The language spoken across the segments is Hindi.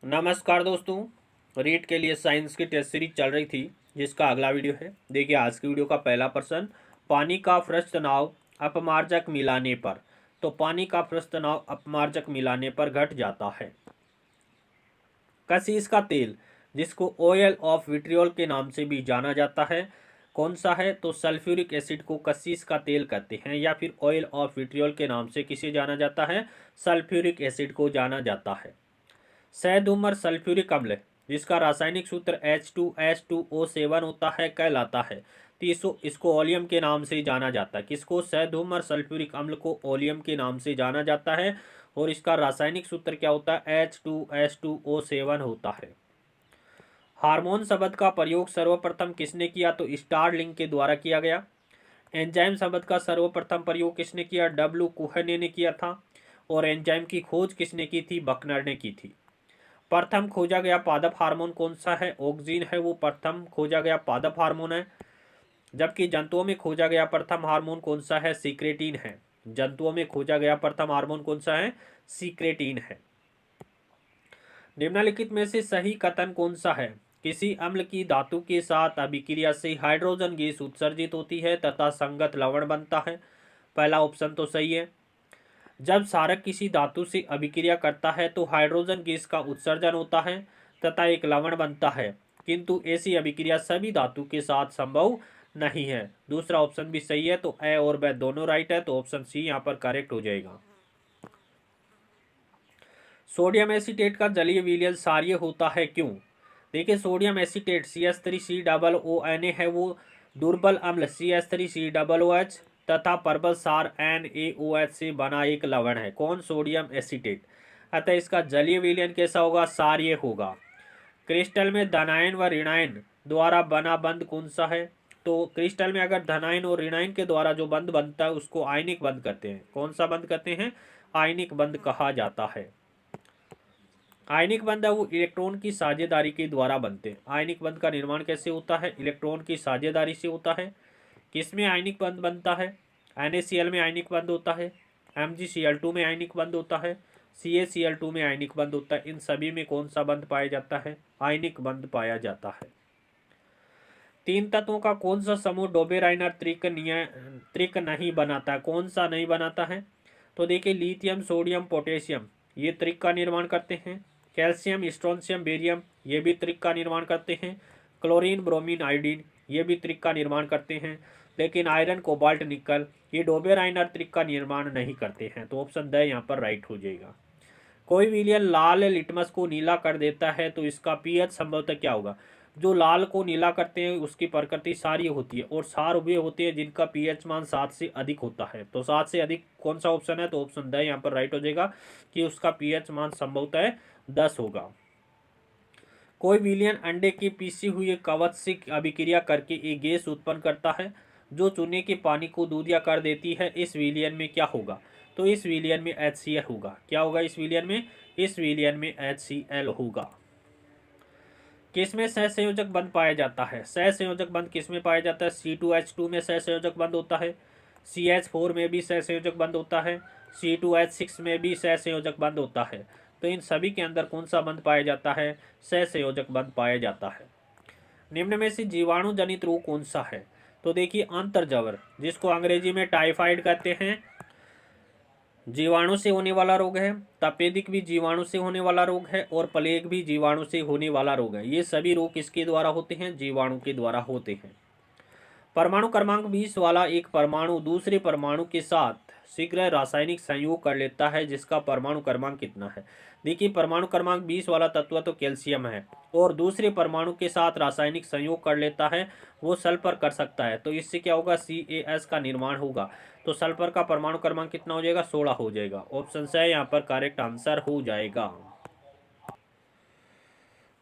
नमस्कार दोस्तों। रीट के लिए साइंस की टेस्ट सीरीज चल रही थी जिसका अगला वीडियो है। देखिए आज की वीडियो का पहला प्रश्न, पानी का पृष्ठ तनाव अपमार्जक मिलाने पर। तो पानी का पृष्ठ तनाव अपमार्जक मिलाने पर घट जाता है। कशिश का तेल जिसको ऑयल ऑफ विट्रियोल के नाम से भी जाना जाता है, कौन सा है? तो सल्फ्यूरिक एसिड को कशिश का तेल कहते हैं, या फिर ऑयल ऑफ विट्रियोल के नाम से किसे जाना जाता है? सल्फ्यूरिक एसिड को जाना जाता है। सहधूमर सल्फ्यूरिक अम्ल जिसका रासायनिक सूत्र H2S2O7 होता है कहलाता है। तो इसको ओलियम के नाम से जाना जाता है। किसको? सहधूमर सल्फ्यूरिक अम्ल को ओलियम के नाम से जाना जाता है। और इसका रासायनिक सूत्र क्या होता है? H2S2O7 होता है। हार्मोन शब्द का प्रयोग सर्वप्रथम किसने किया? तो स्टारलिंग के द्वारा किया गया। एंजाइम शब्द का सर्वप्रथम प्रयोग किसने किया? डब्ल्यू कुहने ने किया था। और एंजाइम की खोज किसने की थी? बकनर ने की थी। प्रथम खोजा गया पादप हार्मोन कौन सा है? ऑक्सीन है, वो प्रथम खोजा गया पादप हार्मोन है। जबकि जंतुओं में खोजा गया प्रथम हार्मोन कौन सा है? सीक्रेटिन है। जंतुओं में खोजा गया प्रथम हार्मोन कौन सा है? सीक्रेटिन है। निम्नलिखित में से सही कथन कौन सा है? किसी अम्ल की धातु के साथ अभिक्रिया से हाइड्रोजन गैस उत्सर्जित होती है तथा संगत लवण बनता है। पहला ऑप्शन तो सही है। जब क्षारक किसी धातु से अभिक्रिया करता है तो हाइड्रोजन गैस का उत्सर्जन होता है तथा एक लवण बनता है, किंतु ऐसी अभिक्रिया सभी धातु के साथ संभव नहीं है। दूसरा ऑप्शन भी सही है, तो ए और बी दोनों राइट है, तो ऑप्शन सी यहाँ पर करेक्ट हो जाएगा। सोडियम एसीटेट का जलीय विलयन क्षारीय होता है, क्यों? देखिए सोडियम एसीटेट CH3COONA है, वो दुर्बल अम्ल CH3COOH तथा प्रबल क्षार NaOH से बना एक लवण है। कौन? Sodium acetate. अतः इसका जलीय विलयन कैसा होगा? क्षारीय होगा। क्रिस्टल में धनायन व ऋणायन द्वारा बना बंध कौन सा है? तो क्रिस्टल में अगर धनायन और ऋणायन के द्वारा जो बंध बनता है उसको आयनिक बंध कहते हैं। कौन सा बंध कहते हैं? आयनिक बंध कहा जाता है। आयनिक बंध है वो इलेक्ट्रॉन की साझेदारी के द्वारा बनते हैं। आयनिक बंध का निर्माण कैसे होता है? इलेक्ट्रॉन की साझेदारी से होता है। किसमें आयनिक बंध बनता है? NaCl में आयनिक बंध होता है, MgCl2 में आयनिक बंध होता है, CaCl2 में आयनिक बंध होता है। इन सभी में कौन सा बंध पाया जाता है? आयनिक बंध पाया जाता है। तीन तत्वों का कौन सा समूह डोबेराइनर त्रिक नहीं बनाता है? कौन सा नहीं बनाता है? तो देखिए लिथियम सोडियम पोटेशियम ये त्रिक का निर्माण करते हैं। कैल्शियम स्ट्रोंशियम बेरियम ये भी त्रिक का निर्माण करते हैं। क्लोरीन ब्रोमीन आयोडीन ये भी त्रिक का निर्माण करते हैं। लेकिन आयरन कोबाल्ट निकल ये डोबेराइनर त्रिक का निर्माण नहीं करते हैं, तो ऑप्शन द यहाँ पर राइट हो जाएगा। कोई विलयन लाल लिटमस को नीला कर देता है तो इसका पीएच संभवतः क्या होगा? जो लाल को नीला करते हैं उसकी प्रकृति क्षारीय होती है, और क्षार वे होते हैं जिनका पीएच मान 7 से अधिक होता है। तो 7 से अधिक कौन सा ऑप्शन है? तो ऑप्शन द यहाँ पर राइट हो जाएगा कि उसका पीएच मान संभवतः 10 होगा। कोई विलयन अंडे की पीसी हुई कवच से अभिक्रिया करके एक गैस उत्पन्न करता है जो चूने के पानी को दूधिया कर देती है। इस विलयन में क्या होगा? तो इस विलयन में HCl होगा। क्या होगा इस विलयन में? इस विलयन में HCl होगा। किसमें सहसंयोजक बंध पाया जाता है? सहसंयोजक बंध किसमें पाया जाता है? C2H2 में सहसंयोजक बंध होता है, CH4 में भी सहसंयोजक बंध होता है, C2H6 में भी सहसंयोजक बंध होता है। तो इन सभी के अंदर कौन सा बंध पाया जाता है? सहसंयोजक बंध पाया जाता है। निम्न में से जीवाणु जनित रोग कौन सा है? तो देखिए अंतर्ज्वर जिसको अंग्रेजी में टाइफाइड कहते हैं, जीवाणु से होने वाला रोग है। तपेदिक भी जीवाणु से होने वाला रोग है, और प्लेग भी जीवाणु से होने वाला रोग है। ये सभी रोग किसके द्वारा होते हैं? जीवाणु के द्वारा होते हैं। परमाणु क्रमांक 20 वाला एक परमाणु दूसरे परमाणु के साथ शीघ्र रासायनिक संयोग कर लेता है जिसका परमाणु क्रमांक कितना है? देखिए परमाणु क्रमांक 20 वाला तत्व तो कैल्शियम है, और दूसरे परमाणु के साथ रासायनिक संयोग कर लेता है वो सल्फर कर सकता है। तो इससे क्या होगा? CaS का निर्माण होगा। तो सल्फर का परमाणु क्रमांक कितना हो जाएगा? 16 हो जाएगा। ऑप्शन से यहाँ पर करेक्ट आंसर हो जाएगा।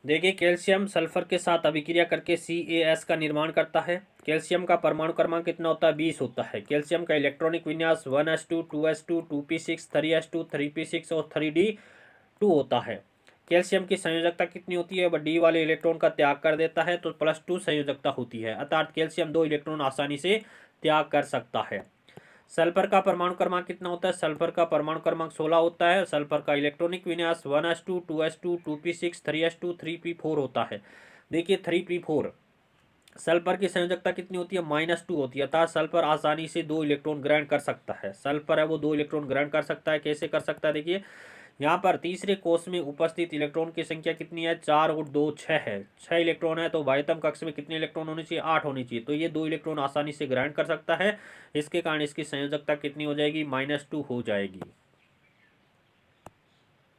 देखिए कैल्शियम सल्फर के साथ अभिक्रिया करके CaS का निर्माण करता है। कैल्शियम का परमाणु क्रमांक कितना होता है? 20 होता है। कैल्शियम का इलेक्ट्रॉनिक विन्यास 1s2 2s2 2p6 3s2 3p6 और 3d2 होता है। कैल्शियम की संयोजकता कितनी होती है? वह डी वाले इलेक्ट्रॉन का त्याग कर देता है, तो +2 संयोजकता होती है, अर्थात कैल्शियम 2 इलेक्ट्रॉन आसानी से त्याग कर सकता है। सल्फर का परमाणु क्रमांक कितना होता है? सल्फर का परमाणु क्रमांक 16 होता है। सल्फर का इलेक्ट्रॉनिक विन्यास 1s2 2s2 2p6 3s2 3p4 होता है। देखिए 3p4, सल्फर की संयोजकता कितनी होती है? -2 होती है, अर्थात सल्फर आसानी से 2 इलेक्ट्रॉन ग्रहण कर सकता है। सल्फर है वो 2 इलेक्ट्रॉन ग्रहण कर सकता है। कैसे कर सकता है? देखिए यहाँ पर तीसरे कोष में उपस्थित इलेक्ट्रॉन की संख्या कितनी है? 4 और 2 6 है। 6 इलेक्ट्रॉन है, तो बाह्यतम कक्ष में कितने इलेक्ट्रॉन होने चाहिए? 8 होने चाहिए। तो ये 2 इलेक्ट्रॉन आसानी से ग्रहण कर सकता है। इसके कारण इसकी संयोजकता कितनी हो जाएगी? -2 हो जाएगी।